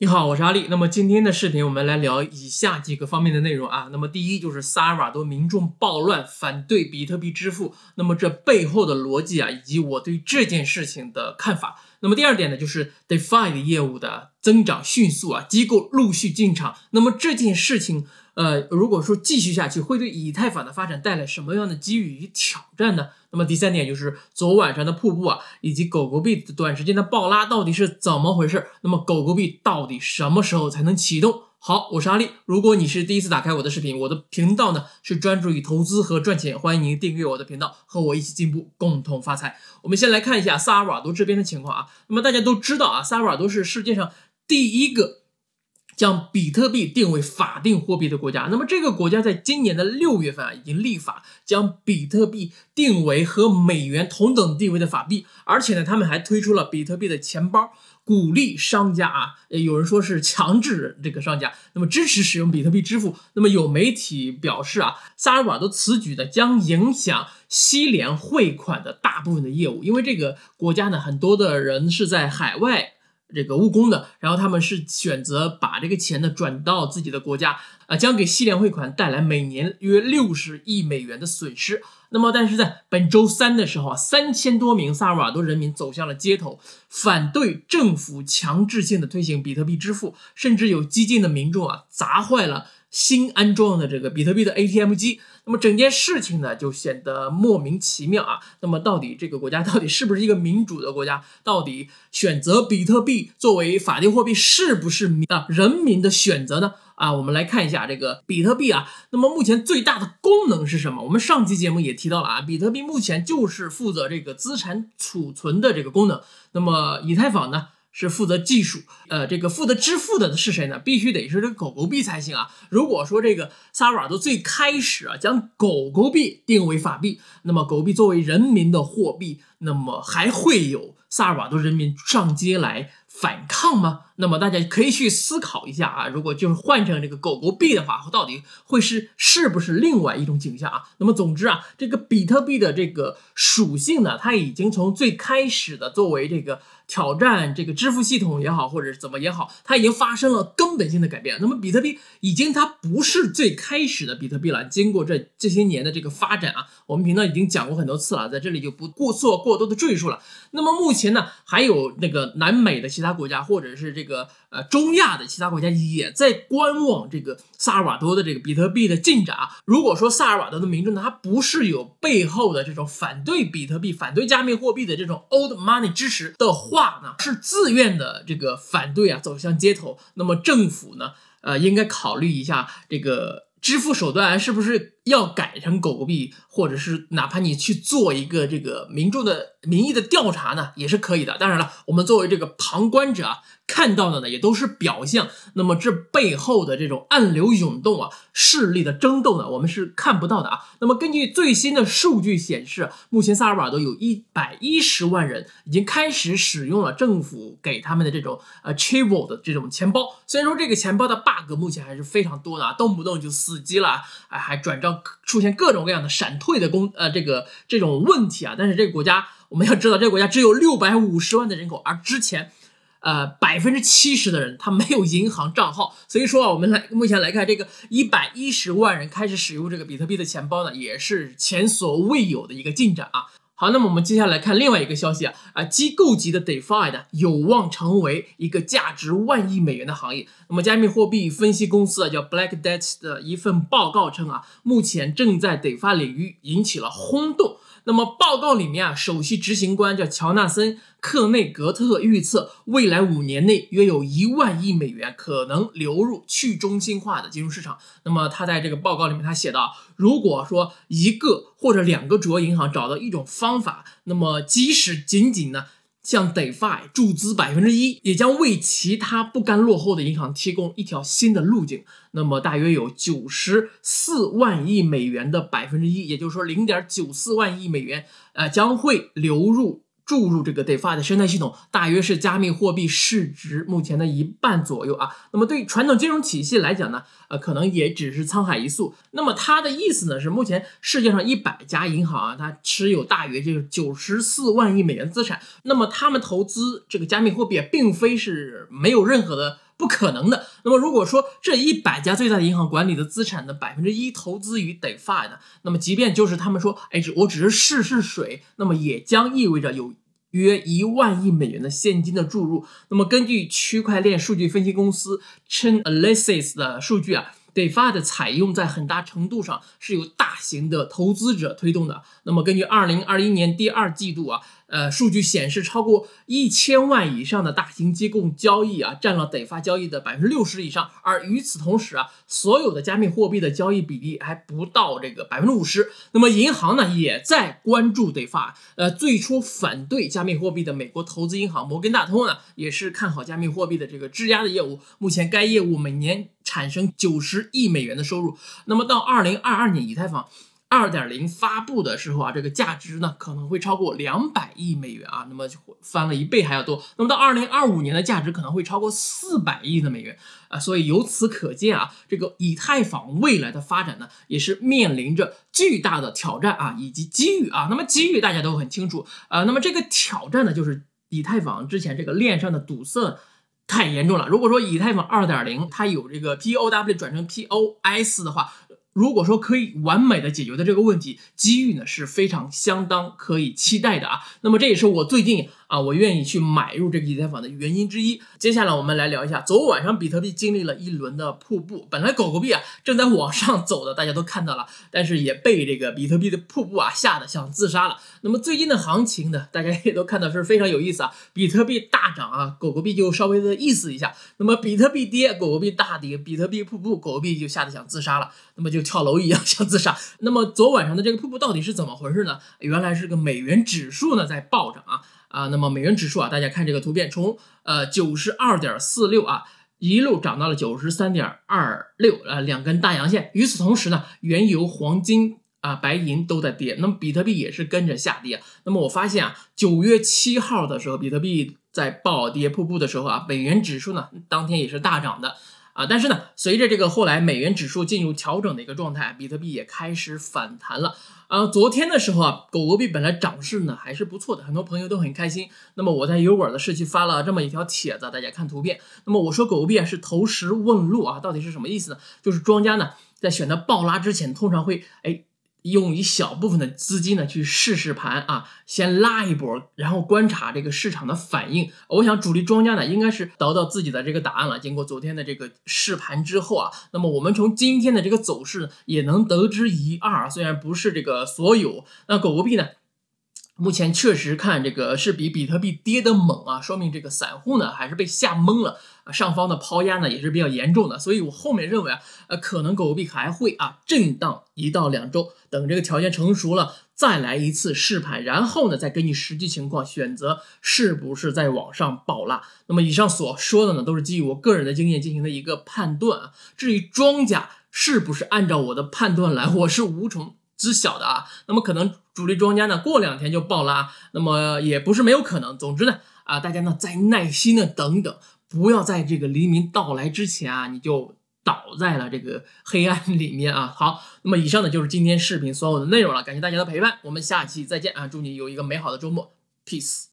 你好，我是阿力。那么今天的视频我们来聊以下几个方面的内容啊。那么第一就是萨尔瓦多民众暴乱反对比特币支付，那么这背后的逻辑啊，以及我对这件事情的看法。那么第二点呢，就是 DeFi 的业务的增长迅速啊，机构陆续进场。那么这件事情如果说继续下去，会对以太坊的发展带来什么样的机遇与挑战呢？那么第三点就是昨晚上的瀑布啊，以及狗狗币短时间的暴拉到底是怎么回事？那么狗狗币到底什么时候才能启动？好，我是阿力。如果你是第一次打开我的视频，我的频道呢是专注于投资和赚钱，欢迎您订阅我的频道，和我一起进步，共同发财。我们先来看一下萨尔瓦多这边的情况啊。那么大家都知道啊，萨尔瓦多是世界上第一个将比特币定为法定货币的国家。那么这个国家在今年的6月份啊，已经立法将比特币定为和美元同等地位的法币，而且呢，他们还推出了比特币的钱包，鼓励商家啊，有人说是强制这个商家，那么支持使用比特币支付。那么有媒体表示啊，萨尔瓦多此举呢将影响西联汇款的大部分的业务，因为这个国家呢，很多的人是在海外这个务工的，然后他们是选择把这个钱呢转到自己的国家，将给西联汇款带来每年约60亿美元的损失。那么，但是在本周三的时候啊，3000多名萨尔瓦多人民走向了街头，反对政府强制性的推行比特币支付，甚至有激进的民众啊砸坏了新安装的这个比特币的 ATM 机。那么整件事情呢就显得莫名其妙啊。那么到底这个国家到底是不是一个民主的国家？到底选择比特币作为法定货币是不是人民的选择呢？我们来看一下这个比特币啊。那么目前最大的功能是什么？我们上期节目也提到了啊，比特币目前就是负责这个资产储存的这个功能。那么以太坊呢是负责技术，这个负责支付的是谁呢？必须得是这个狗狗币才行啊。如果说这个萨尔瓦多最开始啊将狗狗币定为法币，那么狗币作为人民的货币，那么还会有萨尔瓦多人民上街来反抗吗？那么大家可以去思考一下啊，如果就是换成这个狗狗币的话，到底会是不是另外一种景象啊？那么总之啊，这个比特币的这个属性呢，它已经从最开始的作为这个挑战这个支付系统也好，或者是怎么也好，它已经发生了根本性的改变。那么比特币它不是最开始的比特币了，经过这些年的这个发展啊，我们频道已经讲过很多次了，在这里就不做过多的赘述了。那么目前呢，还有那个南美的其他国家，或者是这个中亚的其他国家也在观望这个萨尔瓦多的这个比特币的进展啊。如果说萨尔瓦多的民众呢，他不是有背后的这种反对比特币、反对加密货币的这种 old money 支持的话呢，是自愿的这个反对啊，走向街头，那么政府呢，应该考虑一下这个支付手段是不是要改成狗狗币，或者是哪怕你去做一个这个民众的民意的调查呢，也是可以的。当然了，我们作为这个旁观者啊，看到的呢也都是表象，那么这背后的这种暗流涌动啊，势力的争斗呢，我们是看不到的啊。那么根据最新的数据显示，目前萨尔瓦多有110万人已经开始使用了政府给他们的这种Chivo 的这种钱包。虽然说这个钱包的 bug 目前还是非常多的啊，动不动就死机了，还转账出现各种各样的闪退的这种问题啊。但是这个国家我们要知道，这个国家只有650万的人口，而之前70%的人他没有银行账号，所以说啊，我们目前来看，这个110万人开始使用这个比特币的钱包呢，也是前所未有的一个进展啊。好，那么我们接下来看另外一个消息啊，机构级的 DeFi 呢有望成为一个价值1万亿美元的行业。那么加密货币分析公司叫 Black Debt 的一份报告称啊，目前正在 DeFi 领域引起了轰动。那么报告里面啊，首席执行官叫乔纳森·克内格特预测，未来5年内约有1万亿美元可能流入去中心化的金融市场。那么他在这个报告里面他写到，如果说1个或者2个主要银行找到一种方法，那么即使仅仅呢向 DeFi 注资1%，也将为其他不甘落后的银行提供一条新的路径。那么大约有94万亿美元的1%，也就是说0.94万亿美元，将会注入这个 DeFi 的生态系统，大约是加密货币市值目前的1半左右啊。那么对传统金融体系来讲呢，可能也只是沧海一粟。那么他的意思呢是，目前世界上100家银行啊，它持有大约就是94万亿美元资产。那么他们投资这个加密货币并非是没有任何的不可能的。那么如果说这100家最大的银行管理的资产的1%投资于 DeFi 呢，那么即便就是他们说，我只是试水，那么也将意味着有约1万亿美元的现金的注入。那么根据区块链数据分析公司 Chainalysis 的数据啊，DeFi 的采用在很大程度上是由大型的投资者推动的。那么根据2021年第2季度啊，数据显示，超过1000万以上的大型机构交易啊，占了 DeFi 交易的60%以上。而与此同时啊，所有的加密货币的交易比例还不到这个50%。那么银行呢，也在关注 DeFi。最初反对加密货币的美国投资银行摩根大通呢，也是看好加密货币的这个质押的业务。目前该业务每年产生90亿美元的收入。那么到2022年以太坊2.0 发布的时候啊，这个价值呢可能会超过200亿美元啊，那么翻了1倍还要多。那么到2025年的价值可能会超过400亿的美元啊，所以由此可见啊，这个以太坊未来的发展呢，也是面临着巨大的挑战啊，以及机遇啊。那么机遇大家都很清楚那么这个挑战呢，就是以太坊之前这个链上的堵塞太严重了。如果说以太坊 2.0 它有这个 POW 转成 POS 的话，如果说可以完美的解决的这个问题，机遇呢是非常相当可以期待的啊。那么这也是我最近我愿意去买入这个以太坊的原因之一。接下来我们来聊一下，昨晚上比特币经历了一轮的瀑布，本来狗狗币正在往上走的，大家都看到了，但是也被这个比特币的瀑布吓得想自杀了。那么最近的行情呢，大家也都看到是非常有意思啊，比特币大涨狗狗币就稍微的意思一下，那么比特币跌，狗狗币大跌，比特币瀑布，狗狗币就吓得想自杀了，那么就跳楼一样想自杀。那么昨晚上的这个瀑布到底是怎么回事呢？原来是个美元指数呢在暴涨那么美元指数大家看这个图片，从92.46一路涨到了93.26两根大阳线。与此同时呢，原油、黄金白银都在跌，那么比特币也是跟着下跌。那么我发现9月7号的时候，比特币在暴跌瀑布的时候美元指数呢当天也是大涨的但是呢，随着这个后来美元指数进入调整的一个状态，比特币也开始反弹了昨天的时候狗狗币本来涨势呢还是不错的，很多朋友都很开心。那么我在油管的社区发了这么一条帖子，大家看图片。那么我说狗狗币是投石问路到底是什么意思呢？就是庄家呢在选择暴拉之前，通常会用一小部分的资金呢去试盘先拉一波，然后观察这个市场的反应。我想主力庄家呢应该是得到自己的这个答案了。经过昨天的这个试盘之后那么我们从今天的这个走势呢也能得知一二，虽然不是这个所有。那狗狗币呢目前确实看这个是比比特币跌得猛说明这个散户呢还是被吓懵了上方的抛压呢也是比较严重的。所以我后面认为可能狗狗币还会震荡1到2周，等这个条件成熟了再来一次试盘，然后呢再根据实际情况选择是不是在往上暴拉。那么以上所说的呢都是基于我个人的经验进行的一个判断至于庄家是不是按照我的判断来，我是无从知晓的那么可能主力庄家呢过2天就暴拉，那么也不是没有可能。总之呢大家呢再耐心的等等，不要在这个黎明到来之前你就倒在了这个黑暗里面好，那么以上呢就是今天视频所有的内容了，感谢大家的陪伴，我们下期再见祝你有一个美好的周末 Peace。